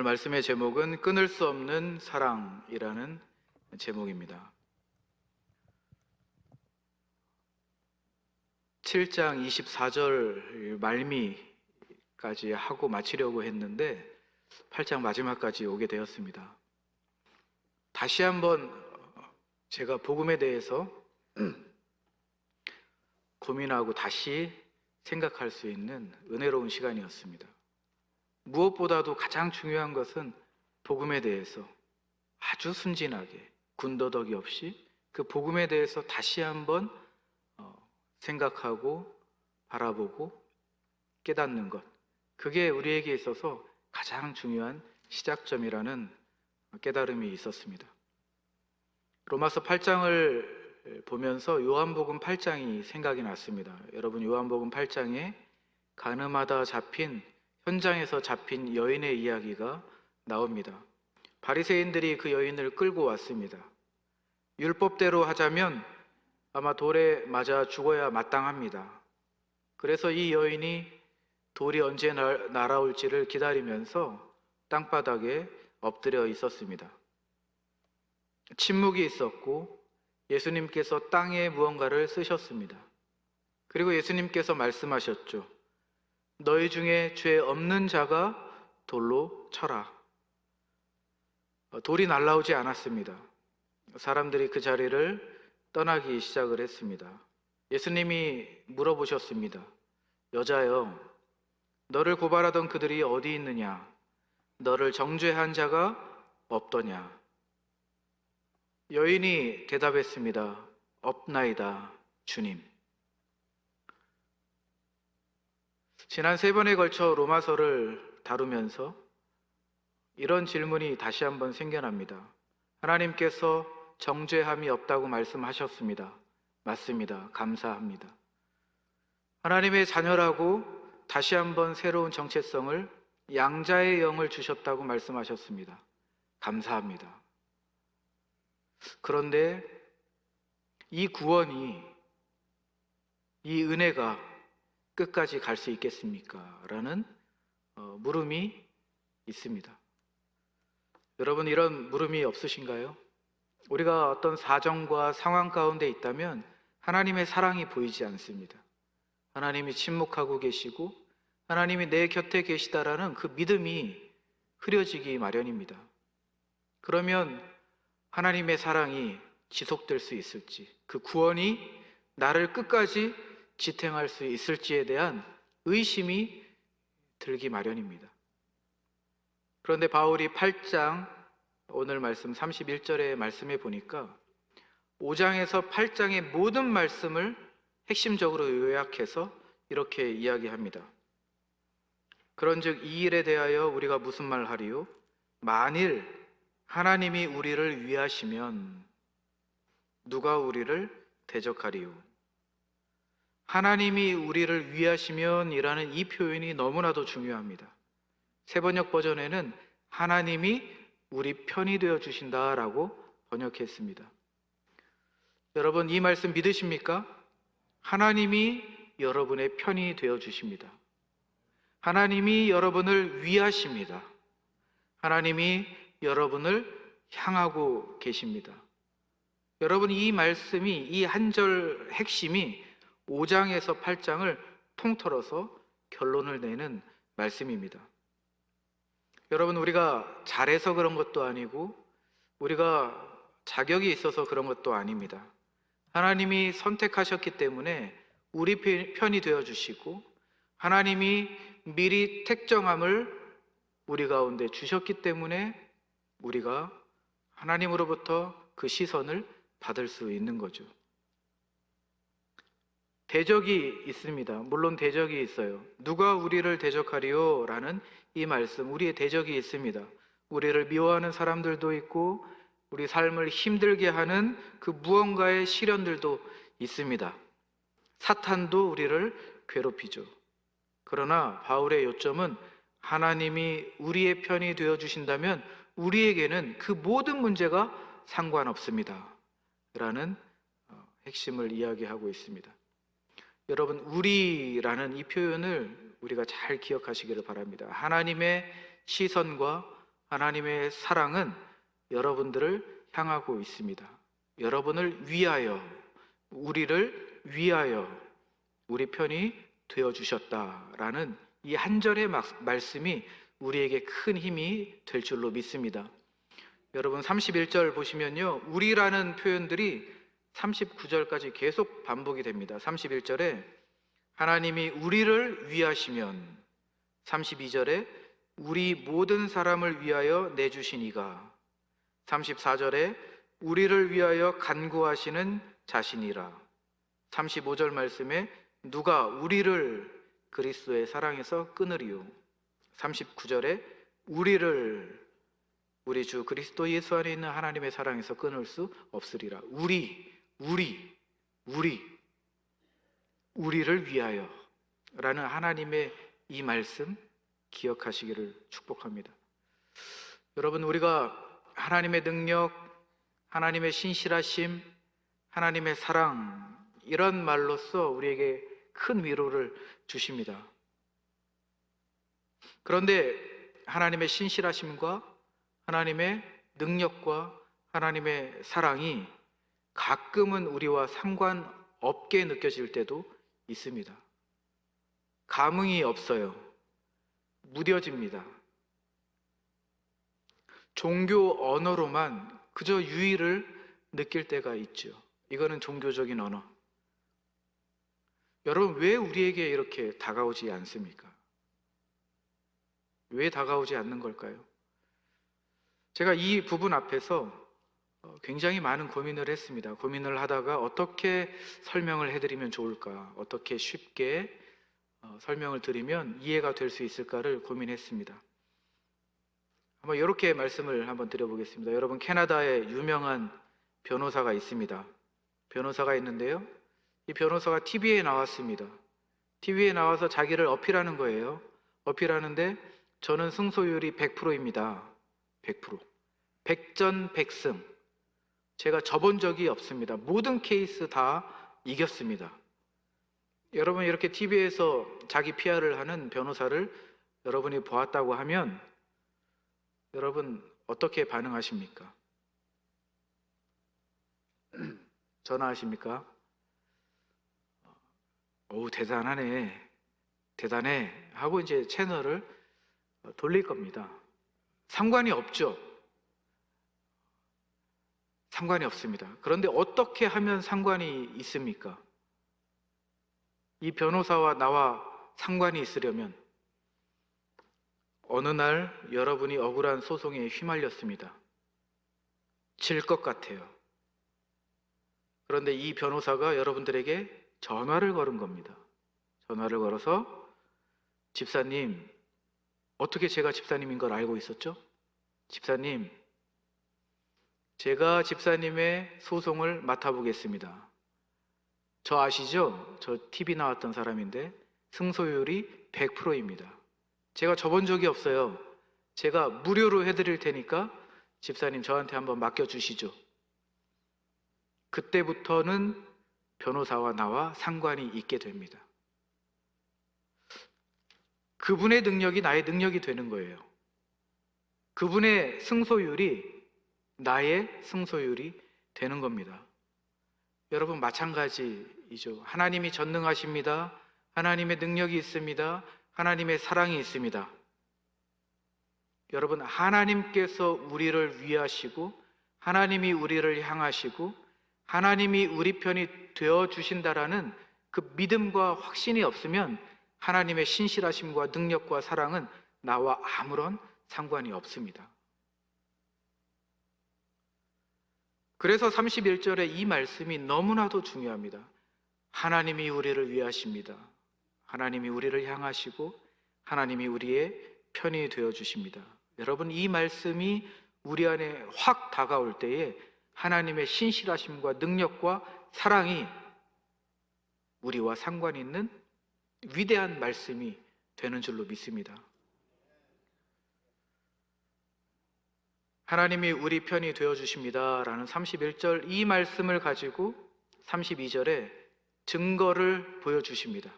말씀의 제목은 끊을 수 없는 사랑이라는 제목입니다. 7장 24절 말미까지 하고 마치려고 했는데 8장 마지막까지 오게 되었습니다. 다시 한번 제가 복음에 대해서 고민하고 다시 생각할 수 있는 은혜로운 시간이었습니다. 무엇보다도 가장 중요한 것은 복음에 대해서 아주 순진하게 군더더기 없이 그 복음에 대해서 다시 한번 생각하고 바라보고 깨닫는 것, 그게 우리에게 있어서 가장 중요한 시작점이라는 깨달음이 있었습니다. 로마서 8장을 보면서 요한복음 8장이 생각이 났습니다. 여러분, 요한복음 8장에 가늠하다 잡힌, 현장에서 잡힌 여인의 이야기가 나옵니다. 바리새인들이 그 여인을 끌고 왔습니다. 율법대로 하자면 아마 돌에 맞아 죽어야 마땅합니다. 그래서 이 여인이 돌이 언제 날아올지를 기다리면서 땅바닥에 엎드려 있었습니다. 침묵이 있었고 예수님께서 땅에 무언가를 쓰셨습니다. 그리고 예수님께서 말씀하셨죠. 너희 중에 죄 없는 자가 돌로 쳐라. 돌이 날아오지 않았습니다. 사람들이 그 자리를 떠나기 시작을 했습니다. 예수님이 물어보셨습니다. 여자여, 너를 고발하던 그들이 어디 있느냐? 너를 정죄한 자가 없더냐? 여인이 대답했습니다. 없나이다, 주님. 지난 3번에 걸쳐 로마서를 다루면서 이런 질문이 다시 한번 생겨납니다. 하나님께서 정죄함이 없다고 말씀하셨습니다. 맞습니다. 감사합니다. 하나님의 자녀라고 다시 한번 새로운 정체성을, 양자의 영을 주셨다고 말씀하셨습니다. 감사합니다. 그런데 이 구원이, 이 은혜가 끝까지 갈 수 있겠습니까? 라는 물음이 있습니다. 여러분, 이런 물음이 없으신가요? 우리가 어떤 사정과 상황 가운데 있다면 하나님의 사랑이 보이지 않습니다. 하나님이 침묵하고 계시고 하나님이 내 곁에 계시다라는 그 믿음이 흐려지기 마련입니다. 그러면 하나님의 사랑이 지속될 수 있을지, 그 구원이 나를 끝까지 지탱할 수 있을지에 대한 의심이 들기 마련입니다. 그런데 바울이 8장 오늘 말씀 31절의 말씀에 보니까 5장에서 8장의 모든 말씀을 핵심적으로 요약해서 이렇게 이야기합니다. 그런즉 이 일에 대하여 우리가 무슨 말하리요? 만일 하나님이 우리를 위하시면 누가 우리를 대적하리요? 하나님이 우리를 위하시면 이라는 이 표현이 너무나도 중요합니다. 새번역 버전에는 하나님이 우리 편이 되어 주신다라고 번역했습니다. 여러분, 이 말씀 믿으십니까? 하나님이 여러분의 편이 되어 주십니다. 하나님이 여러분을 위하십니다. 하나님이 여러분을 향하고 계십니다. 여러분, 이 말씀이, 이 한 절 핵심이 5장에서 8장을 통틀어서 결론을 내는 말씀입니다. 여러분, 우리가 잘해서 그런 것도 아니고 우리가 자격이 있어서 그런 것도 아닙니다. 하나님이 선택하셨기 때문에 우리 편이 되어주시고 하나님이 미리 택정함을 우리 가운데 주셨기 때문에 우리가 하나님으로부터 그 시선을 받을 수 있는 거죠. 대적이 있습니다. 물론 대적이 있어요. 누가 우리를 대적하리요? 라는 이 말씀, 우리의 대적이 있습니다. 우리를 미워하는 사람들도 있고 우리 삶을 힘들게 하는 그 무언가의 시련들도 있습니다. 사탄도 우리를 괴롭히죠. 그러나 바울의 요점은 하나님이 우리의 편이 되어주신다면 우리에게는 그 모든 문제가 상관없습니다 라는 핵심을 이야기하고 있습니다. 여러분, 우리라는 이 표현을 우리가 잘 기억하시기를 바랍니다. 하나님의 시선과 하나님의 사랑은 여러분들을 향하고 있습니다. 여러분을 위하여, 우리를 위하여 우리 편이 되어 주셨다라는 이 한 절의 말씀이 우리에게 큰 힘이 될 줄로 믿습니다. 여러분 31절 보시면요, 우리라는 표현들이 39절까지 계속 반복이 됩니다. 31절에 하나님이 우리를 위하시면, 32절에 우리 모든 사람을 위하여 내주신 이가, 34절에 우리를 위하여 간구하시는 자신이라, 35절 말씀에 누가 우리를 그리스도의 사랑에서 끊으리요, 39절에 우리 주 그리스도 예수 안에 있는 하나님의 사랑에서 끊을 수 없으리라. 우리를 위하여 라는 하나님의 이 말씀 기억하시기를 축복합니다. 여러분, 우리가 하나님의 능력, 하나님의 신실하심, 하나님의 사랑, 이런 말로써 우리에게 큰 위로를 주십니다. 그런데 하나님의 신실하심과 하나님의 능력과 하나님의 사랑이 가끔은 우리와 상관없게 느껴질 때도 있습니다. 감흥이 없어요. 무뎌집니다. 종교 언어로만 그저 유의를 느낄 때가 있죠. 이거는 종교적인 언어. 여러분, 왜 우리에게 이렇게 다가오지 않습니까? 왜 다가오지 않는 걸까요? 제가 이 부분 앞에서 굉장히 많은 고민을 했습니다. 고민을 하다가 어떻게 설명을 해드리면 좋을까, 어떻게 쉽게 설명을 드리면 이해가 될 수 있을까를 고민했습니다. 한번 이렇게 말씀을 한번 드려보겠습니다. 여러분, 캐나다에 유명한 변호사가 있습니다. 변호사가 있는데요, 이 변호사가 TV에 나왔습니다. TV에 나와서 자기를 어필하는 거예요. 어필하는데 저는 승소율이 100%입니다. 100%. 백전백승. 제가 져본 적이 없습니다. 모든 케이스 다 이겼습니다. 여러분, 이렇게 TV에서 자기 PR을 하는 변호사를 여러분이 보았다고 하면 여러분 어떻게 반응하십니까? 전화하십니까? 오, 대단하네, 대단해 하고 이제 채널을 돌릴 겁니다. 상관이 없죠. 상관이 없습니다. 그런데 어떻게 하면 상관이 있습니까? 이 변호사와 나와 상관이 있으려면 어느 날 여러분이 억울한 소송에 휘말렸습니다. 질 것 같아요. 그런데 이 변호사가 여러분들에게 전화를 걸은 겁니다. 전화를 걸어서 집사님, 어떻게 제가 집사님인 걸 알고 있었죠? 집사님, 제가 집사님의 소송을 맡아보겠습니다. 저 아시죠? 저 TV 나왔던 사람인데 승소율이 100%입니다. 제가 져본 적이 없어요. 제가 무료로 해드릴 테니까 집사님 저한테 한번 맡겨주시죠. 그때부터는 변호사와 나와 상관이 있게 됩니다. 그분의 능력이 나의 능력이 되는 거예요. 그분의 승소율이 나의 승소율이 되는 겁니다. 여러분, 마찬가지이죠. 하나님이 전능하십니다. 하나님의 능력이 있습니다. 하나님의 사랑이 있습니다. 여러분, 하나님께서 우리를 위하시고 하나님이 우리를 향하시고 하나님이 우리 편이 되어 주신다라는 그 믿음과 확신이 없으면 하나님의 신실하심과 능력과 사랑은 나와 아무런 상관이 없습니다. 그래서 31절에 이 말씀이 너무나도 중요합니다. 하나님이 우리를 위하십니다. 하나님이 우리를 향하시고 하나님이 우리의 편이 되어 주십니다. 여러분, 이 말씀이 우리 안에 확 다가올 때에 하나님의 신실하심과 능력과 사랑이 우리와 상관이 있는 위대한 말씀이 되는 줄로 믿습니다. 하나님이 우리 편이 되어 주십니다 라는 31절 이 말씀을 가지고 32절에 증거를 보여주십니다.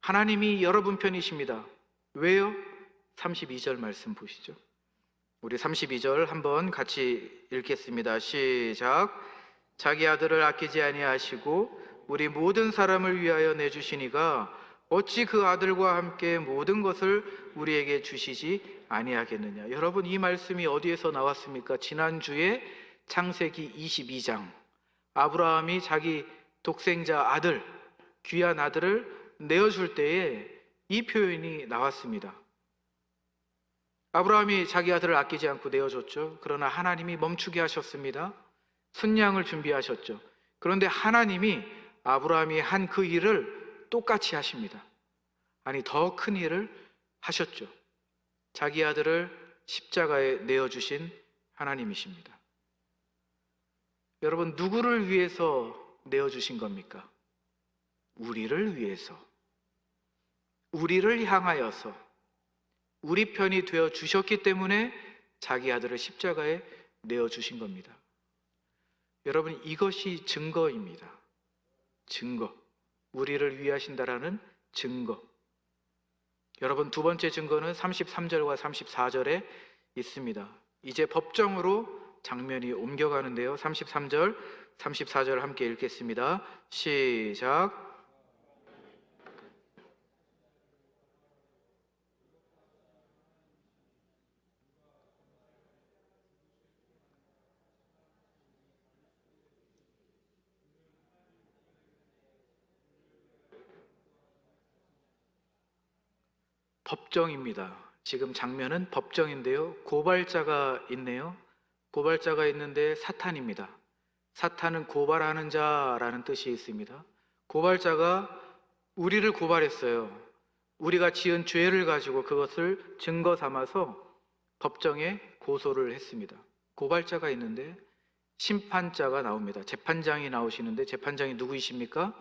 하나님이 여러분 편이십니다. 왜요? 32절 말씀 보시죠. 우리 32절 한번 같이 읽겠습니다. 시작. 자기 아들을 아끼지 아니하시고 우리 모든 사람을 위하여 내주시니가 어찌 그 아들과 함께 모든 것을 우리에게 주시지 아니하겠느냐. 여러분, 이 말씀이 어디에서 나왔습니까? 지난주에 창세기 22장, 아브라함이 자기 독생자 아들, 귀한 아들을 내어줄 때에 이 표현이 나왔습니다. 아브라함이 자기 아들을 아끼지 않고 내어줬죠. 그러나 하나님이 멈추게 하셨습니다. 순양을 준비하셨죠. 그런데 하나님이 아브라함이 한 그 일을 똑같이 하십니다. 아니, 더 큰 일을 하셨죠. 자기 아들을 십자가에 내어주신 하나님이십니다. 여러분, 누구를 위해서 내어주신 겁니까? 우리를 위해서, 우리를 향하여서, 우리 편이 되어 주셨기 때문에 자기 아들을 십자가에 내어주신 겁니다. 여러분, 이것이 증거입니다. 증거. 우리를 위하신다라는 증거. 여러분, 두 번째 증거는 33절과 34절에 있습니다. 이제 법정으로 장면이 옮겨가는데요. 33절, 34절 함께 읽겠습니다. 시작. 법정입니다. 지금 장면은 법정인데요. 고발자가 있네요. 고발자가 있는데 사탄입니다. 사탄은 고발하는 자라는 뜻이 있습니다. 고발자가 우리를 고발했어요. 우리가 지은 죄를 가지고 그것을 증거 삼아서 법정에 고소를 했습니다. 고발자가 있는데 심판자가 나옵니다. 재판장이 나오시는데 재판장이 누구이십니까?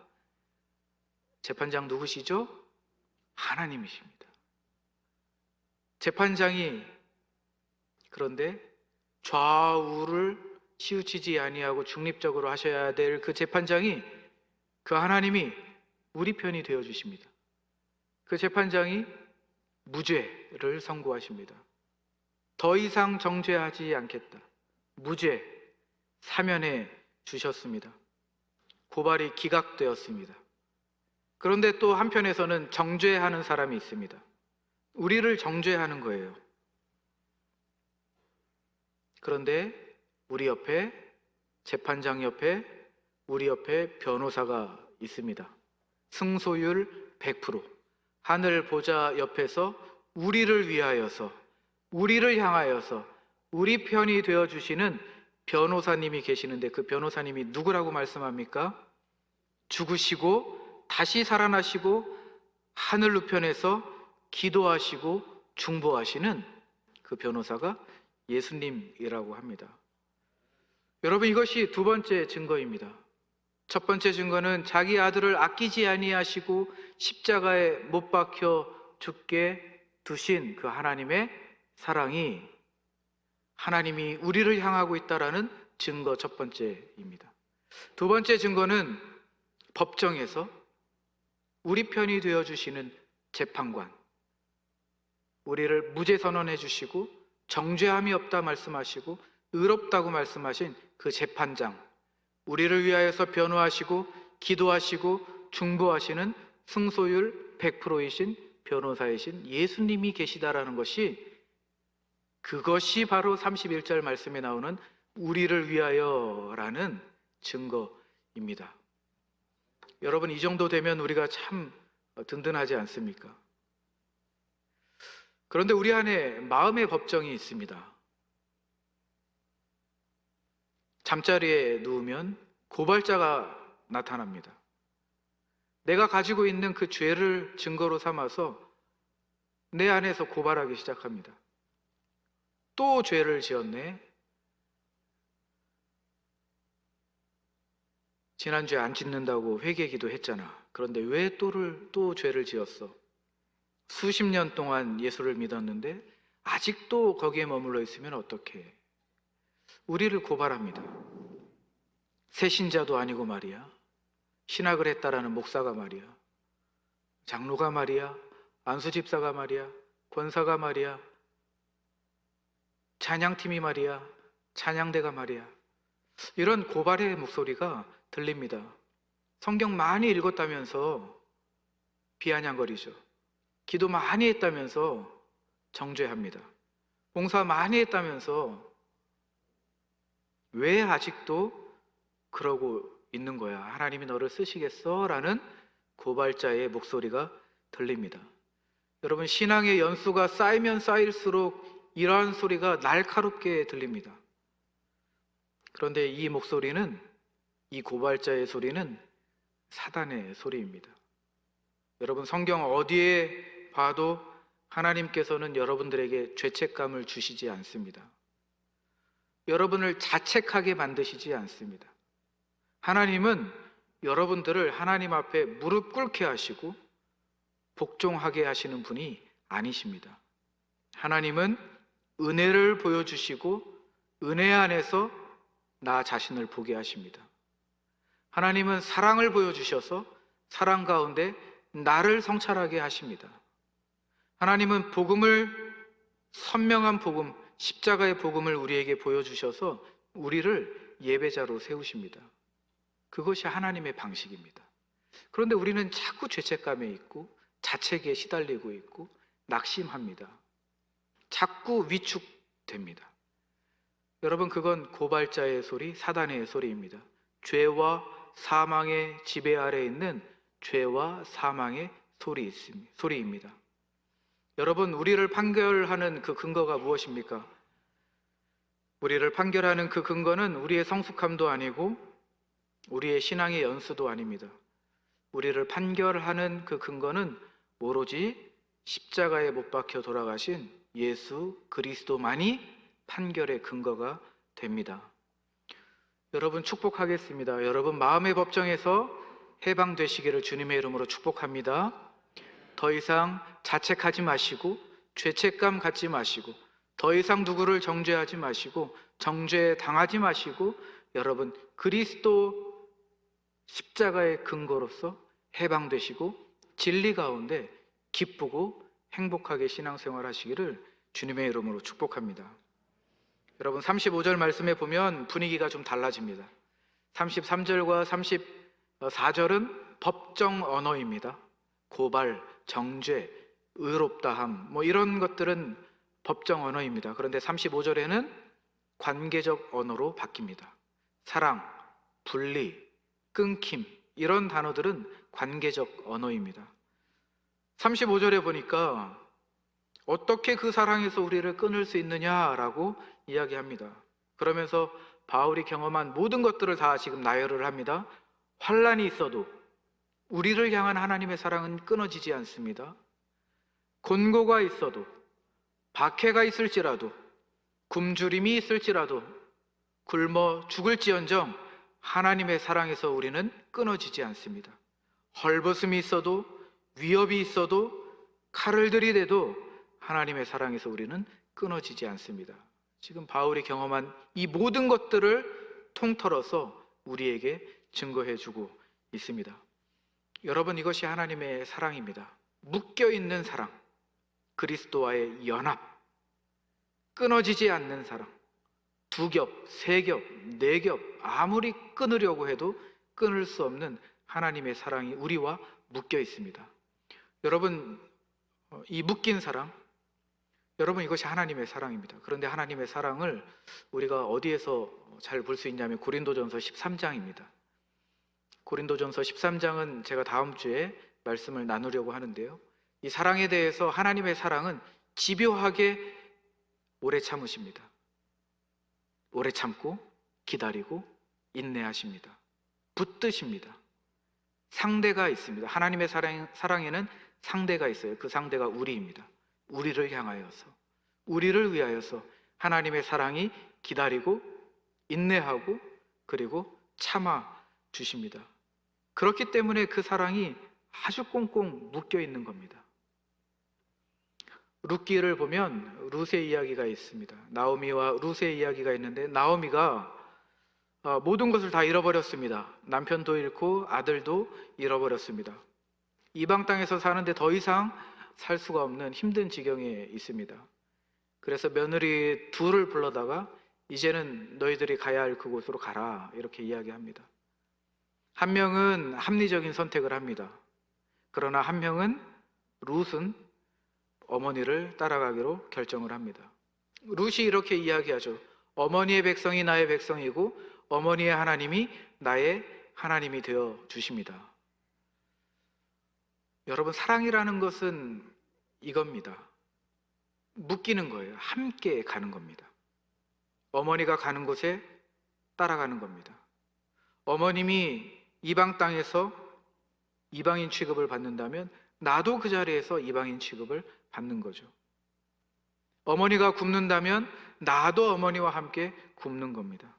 재판장 누구시죠? 하나님이십니다. 재판장이 그런데 좌우를 치우치지 아니하고 중립적으로 하셔야 될 그 재판장이, 그 하나님이 우리 편이 되어 주십니다. 그 재판장이 무죄를 선고하십니다. 더 이상 정죄하지 않겠다. 무죄 사면해 주셨습니다. 고발이 기각되었습니다. 그런데 또 한편에서는 정죄하는 사람이 있습니다. 우리를 정죄하는 거예요. 그런데 우리 옆에, 재판장 옆에, 우리 옆에 변호사가 있습니다. 승소율 100%. 하늘 보좌 옆에서 우리를 위하여서, 우리를 향하여서 우리 편이 되어주시는 변호사님이 계시는데, 그 변호사님이 누구라고 말씀합니까? 죽으시고 다시 살아나시고 하늘 우편에서 기도하시고 중보하시는 그 변호사가 예수님이라고 합니다. 여러분, 이것이 두 번째 증거입니다. 첫 번째 증거는 자기 아들을 아끼지 아니하시고 십자가에 못 박혀 죽게 두신 그 하나님의 사랑이, 하나님이 우리를 향하고 있다라는 증거, 첫 번째입니다. 두 번째 증거는 법정에서 우리 편이 되어주시는 재판관, 우리를 무죄 선언해 주시고 정죄함이 없다 말씀하시고 의롭다고 말씀하신 그 재판장, 우리를 위하여서 변호하시고 기도하시고 중보하시는 승소율 100%이신 변호사이신 예수님이 계시다라는 것이, 그것이 바로 31절 말씀에 나오는 우리를 위하여라는 증거입니다. 여러분, 이 정도 되면 우리가 참 든든하지 않습니까? 그런데 우리 안에 마음의 법정이 있습니다. 잠자리에 누우면 고발자가 나타납니다. 내가 가지고 있는 그 죄를 증거로 삼아서 내 안에서 고발하기 시작합니다. 또 죄를 지었네. 지난주에 안 짓는다고 회개기도 했잖아. 그런데 왜 또 죄를 지었어? 수십 년 동안 예수를 믿었는데 아직도 거기에 머물러 있으면 어떡해? 우리를 고발합니다. 새신자도 아니고 말이야. 신학을 했다라는 목사가 말이야. 장로가 말이야. 안수집사가 말이야. 권사가 말이야. 찬양팀이 말이야, 찬양대가 말이야. 이런 고발의 목소리가 들립니다. 성경 많이 읽었다면서 비아냥거리죠. 기도 많이 했다면서 정죄합니다. 봉사 많이 했다면서 왜 아직도 그러고 있는 거야? 하나님이 너를 쓰시겠어? 라는 고발자의 목소리가 들립니다. 여러분, 신앙의 연수가 쌓이면 쌓일수록 이러한 소리가 날카롭게 들립니다. 그런데 이 목소리는, 이 고발자의 소리는 사단의 소리입니다. 여러분, 성경 어디에 봐도 하나님께서는 여러분들에게 죄책감을 주시지 않습니다. 여러분을 자책하게 만드시지 않습니다. 하나님은 여러분들을 하나님 앞에 무릎 꿇게 하시고 복종하게 하시는 분이 아니십니다. 하나님은 은혜를 보여주시고 은혜 안에서 나 자신을 보게 하십니다. 하나님은 사랑을 보여주셔서 사랑 가운데 나를 성찰하게 하십니다. 하나님은 복음을, 선명한 복음, 십자가의 복음을 우리에게 보여주셔서 우리를 예배자로 세우십니다. 그것이 하나님의 방식입니다. 그런데 우리는 자꾸 죄책감에 있고 자책에 시달리고 있고 낙심합니다. 자꾸 위축됩니다. 여러분, 그건 고발자의 소리, 사단의 소리입니다. 죄와 사망의 지배 아래 있는 죄와 사망의 소리입니다. 여러분, 우리를 판결하는 그 근거가 무엇입니까? 우리를 판결하는 그 근거는 우리의 성숙함도 아니고 우리의 신앙의 연수도 아닙니다. 우리를 판결하는 그 근거는 오로지 십자가에 못 박혀 돌아가신 예수 그리스도만이 판결의 근거가 됩니다. 여러분, 축복하겠습니다. 여러분, 마음의 법정에서 해방되시기를 주님의 이름으로 축복합니다. 더 이상 자책하지 마시고 죄책감 갖지 마시고 더 이상 누구를 정죄하지 마시고 정죄 당하지 마시고 여러분, 그리스도 십자가의 근거로서 해방되시고 진리 가운데 기쁘고 행복하게 신앙생활 하시기를 주님의 이름으로 축복합니다. 여러분, 35절 말씀에 보면 분위기가 좀 달라집니다. 33절과 34절은 법정 언어입니다. 고발, 정죄, 의롭다함, 이런 것들은 법정 언어입니다. 그런데 35절에는 관계적 언어로 바뀝니다. 사랑, 분리, 끊김, 이런 단어들은 관계적 언어입니다. 35절에 보니까 어떻게 그 사랑에서 우리를 끊을 수 있느냐라고 이야기합니다. 그러면서 바울이 경험한 모든 것들을 다 지금 나열을 합니다. 환난이 있어도 우리를 향한 하나님의 사랑은 끊어지지 않습니다. 곤고가 있어도, 박해가 있을지라도, 굶주림이 있을지라도, 굶어 죽을지언정 하나님의 사랑에서 우리는 끊어지지 않습니다. 헐벗음이 있어도, 위협이 있어도, 칼을 들이대도 하나님의 사랑에서 우리는 끊어지지 않습니다. 지금 바울이 경험한 이 모든 것들을 통틀어서 우리에게 증거해주고 있습니다. 여러분, 이것이 하나님의 사랑입니다. 묶여있는 사랑, 그리스도와의 연합, 끊어지지 않는 사랑, 두 겹, 세 겹, 네 겹, 아무리 끊으려고 해도 끊을 수 없는 하나님의 사랑이 우리와 묶여 있습니다. 여러분, 이 묶인 사랑, 여러분, 이것이 하나님의 사랑입니다. 그런데 하나님의 사랑을 우리가 어디에서 잘 볼 수 있냐면 고린도전서 13장입니다. 고린도전서 13장은 제가 다음 주에 말씀을 나누려고 하는데요, 이 사랑에 대해서 하나님의 사랑은 집요하게 오래 참으십니다. 오래 참고 기다리고 인내하십니다. 붙드십니다. 상대가 있습니다. 하나님의 사랑에는 상대가 있어요. 그 상대가 우리입니다. 우리를 향하여서, 우리를 위하여서 하나님의 사랑이 기다리고 인내하고 그리고 참아 주십니다. 그렇기 때문에 그 사랑이 아주 꽁꽁 묶여 있는 겁니다. 룻기를 보면 룻의 이야기가 있습니다. 나오미와 룻의 이야기가 있는데, 나오미가 모든 것을 다 잃어버렸습니다. 남편도 잃고 아들도 잃어버렸습니다. 이방 땅에서 사는데 더 이상 살 수가 없는 힘든 지경에 있습니다. 그래서 며느리 둘을 불러다가 이제는 너희들이 가야 할 그곳으로 가라 이렇게 이야기합니다. 한 명은 합리적인 선택을 합니다. 그러나 한 명은 룻은 어머니를 따라가기로 결정을 합니다. 룻이 이렇게 이야기하죠. 어머니의 백성이 나의 백성이고 어머니의 하나님이 나의 하나님이 되어 주십니다. 여러분, 사랑이라는 것은 이겁니다. 묶이는 거예요. 함께 가는 겁니다. 어머니가 가는 곳에 따라가는 겁니다. 어머님이 이방 땅에서 이방인 취급을 받는다면 나도 그 자리에서 이방인 취급을 받는 거죠. 어머니가 굶는다면 나도 어머니와 함께 굶는 겁니다.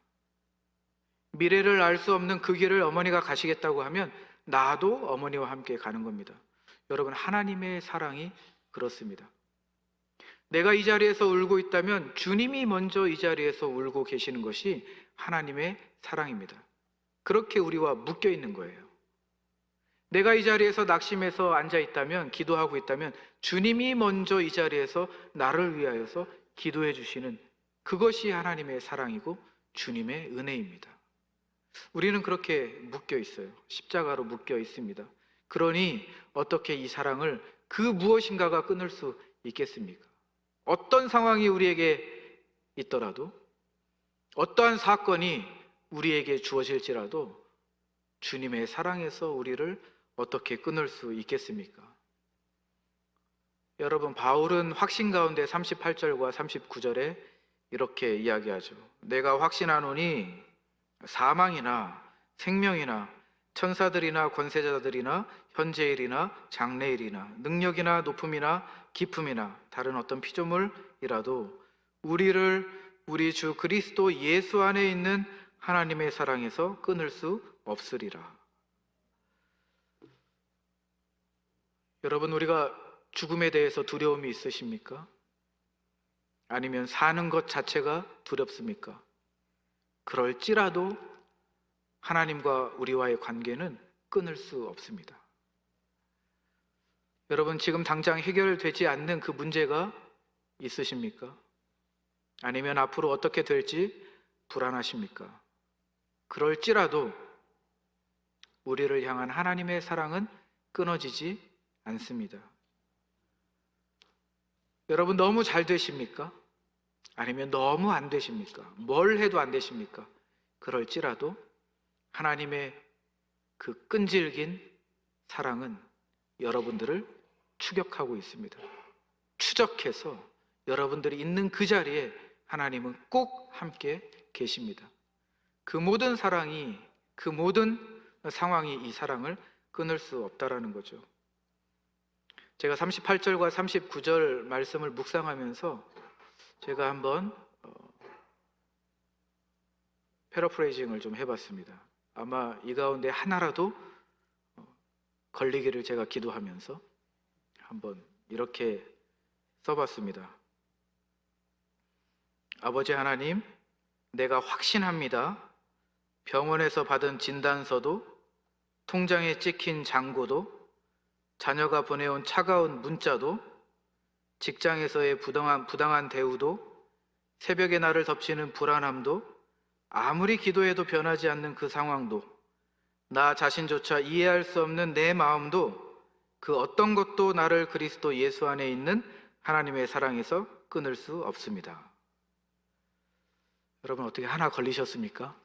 미래를 알 수 없는 그 길을 어머니가 가시겠다고 하면 나도 어머니와 함께 가는 겁니다. 여러분, 하나님의 사랑이 그렇습니다. 내가 이 자리에서 울고 있다면 주님이 먼저 이 자리에서 울고 계시는 것이 하나님의 사랑입니다. 그렇게 우리와 묶여 있는 거예요. 내가 이 자리에서 낙심해서 앉아 있다면, 기도하고 있다면 주님이 먼저 이 자리에서 나를 위하여서 기도해 주시는 그것이 하나님의 사랑이고 주님의 은혜입니다. 우리는 그렇게 묶여 있어요. 십자가로 묶여 있습니다. 그러니 어떻게 이 사랑을 그 무엇인가가 끊을 수 있겠습니까? 어떤 상황이 우리에게 있더라도, 어떠한 사건이 우리에게 주어질지라도 주님의 사랑에서 우리를 어떻게 끊을 수 있겠습니까? 여러분, 바울은 확신 가운데 38절과 39절에 이렇게 이야기하죠. 내가 확신하노니 사망이나 생명이나 천사들이나 권세자들이나 현재일이나 장래일이나 능력이나 높음이나 깊음이나 다른 어떤 피조물이라도 우리를 우리 주 그리스도 예수 안에 있는 하나님의 사랑에서 끊을 수 없으리라. 여러분, 우리가 죽음에 대해서 두려움이 있으십니까? 아니면 사는 것 자체가 두렵습니까? 그럴지라도 하나님과 우리와의 관계는 끊을 수 없습니다. 여러분, 지금 당장 해결되지 않는 그 문제가 있으십니까? 아니면 앞으로 어떻게 될지 불안하십니까? 그럴지라도 우리를 향한 하나님의 사랑은 끊어지지 않습니다. 여러분, 너무 잘 되십니까? 아니면 너무 안 되십니까? 뭘 해도 안 되십니까? 그럴지라도 하나님의 그 끈질긴 사랑은 여러분들을 추격하고 있습니다. 추적해서 여러분들이 있는 그 자리에 하나님은 꼭 함께 계십니다. 그 모든 사랑이, 그 모든 상황이 이 사랑을 끊을 수 없다라는 거죠. 제가 38절과 39절 말씀을 묵상하면서 제가 한번 패러프레이징을 좀 해봤습니다. 아마 이 가운데 하나라도 걸리기를 제가 기도하면서 한번 이렇게 써봤습니다. 아버지 하나님, 내가 확신합니다. 병원에서 받은 진단서도, 통장에 찍힌 잔고도, 자녀가 보내온 차가운 문자도, 직장에서의 부당한 대우도, 새벽에 나를 덮치는 불안함도, 아무리 기도해도 변하지 않는 그 상황도, 나 자신조차 이해할 수 없는 내 마음도, 그 어떤 것도 나를 그리스도 예수 안에 있는 하나님의 사랑에서 끊을 수 없습니다. 여러분, 어떻게 하나 걸리셨습니까?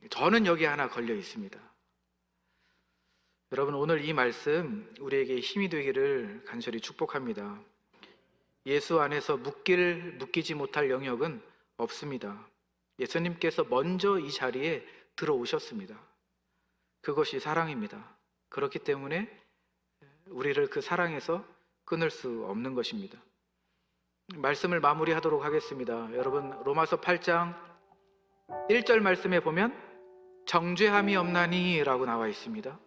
저는 여기 하나 걸려 있습니다. 여러분, 오늘 이 말씀 우리에게 힘이 되기를 간절히 축복합니다. 예수 안에서 묶이지 못할 영역은 없습니다. 예수님께서 먼저 이 자리에 들어오셨습니다. 그것이 사랑입니다. 그렇기 때문에 우리를 그 사랑에서 끊을 수 없는 것입니다. 말씀을 마무리하도록 하겠습니다. 여러분, 로마서 8장 1절 말씀에 보면 정죄함이 없나니 라고 나와 있습니다.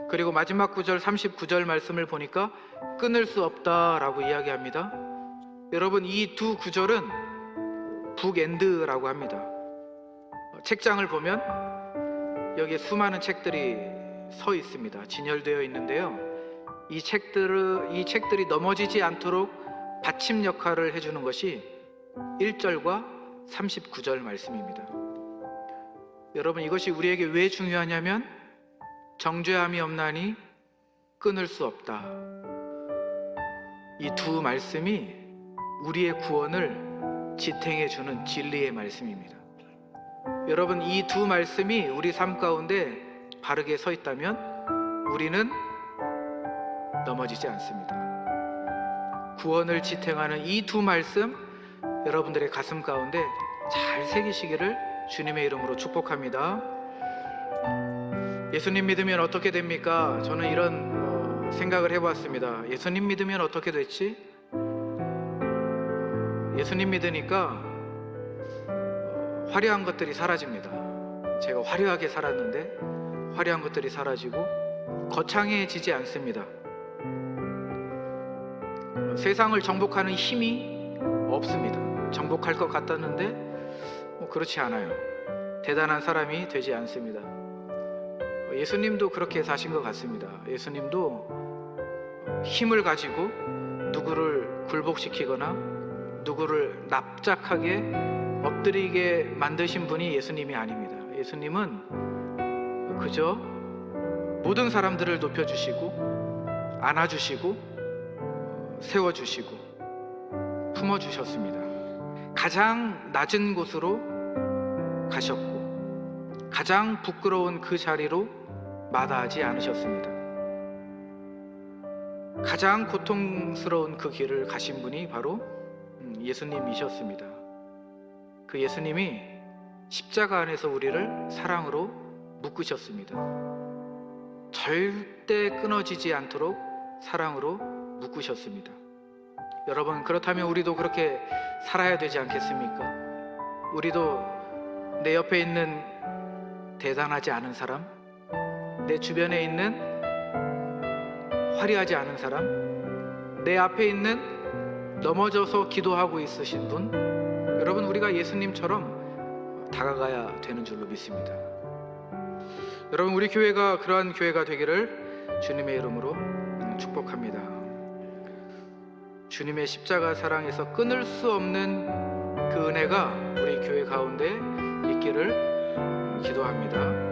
그리고 마지막 구절 39절 말씀을 보니까 끊을 수 없다라고 이야기합니다. 여러분, 이 두 구절은 북엔드라고 합니다. 책장을 보면 여기에 수많은 책들이 서 있습니다. 진열되어 있는데요. 이 책들이 넘어지지 않도록 받침 역할을 해주는 것이 1절과 39절 말씀입니다. 여러분, 이것이 우리에게 왜 중요하냐면 정죄함이 없나니 끊을 수 없다. 이 두 말씀이 우리의 구원을 지탱해 주는 진리의 말씀입니다. 여러분, 이 두 말씀이 우리 삶 가운데 바르게 서 있다면 우리는 넘어지지 않습니다. 구원을 지탱하는 이 두 말씀, 여러분들의 가슴 가운데 잘 새기시기를 주님의 이름으로 축복합니다. 예수님 믿으면 어떻게 됩니까? 저는 이런 생각을 해봤습니다. 예수님 믿으면 어떻게 됐지? 예수님 믿으니까 화려한 것들이 사라집니다. 제가 화려하게 살았는데 화려한 것들이 사라지고 거창해지지 않습니다. 세상을 정복하는 힘이 없습니다. 정복할 것 같았는데 그렇지 않아요. 대단한 사람이 되지 않습니다. 예수님도 그렇게 사신 것 같습니다. 예수님도 힘을 가지고 누구를 굴복시키거나 누구를 납작하게 엎드리게 만드신 분이 예수님이 아닙니다. 예수님은 그저 모든 사람들을 높여주시고 안아주시고 세워주시고 품어주셨습니다. 가장 낮은 곳으로 가셨고 가장 부끄러운 그 자리로 마다하지 않으셨습니다. 가장 고통스러운 그 길을 가신 분이 바로 예수님이셨습니다. 그 예수님이 십자가 안에서 우리를 사랑으로 묶으셨습니다. 절대 끊어지지 않도록 사랑으로 묶으셨습니다. 여러분, 그렇다면 우리도 그렇게 살아야 되지 않겠습니까? 우리도 내 옆에 있는 대단하지 않은 사람, 내 주변에 있는 화려하지 않은 사람, 내 앞에 있는 넘어져서 기도하고 있으신 분, 여러분, 우리가 예수님처럼 다가가야 되는 줄로 믿습니다. 여러분, 우리 교회가 그러한 교회가 되기를 주님의 이름으로 축복합니다. 주님의 십자가 사랑에서 끊을 수 없는 그 은혜가 우리 교회 가운데 있기를 기도합니다.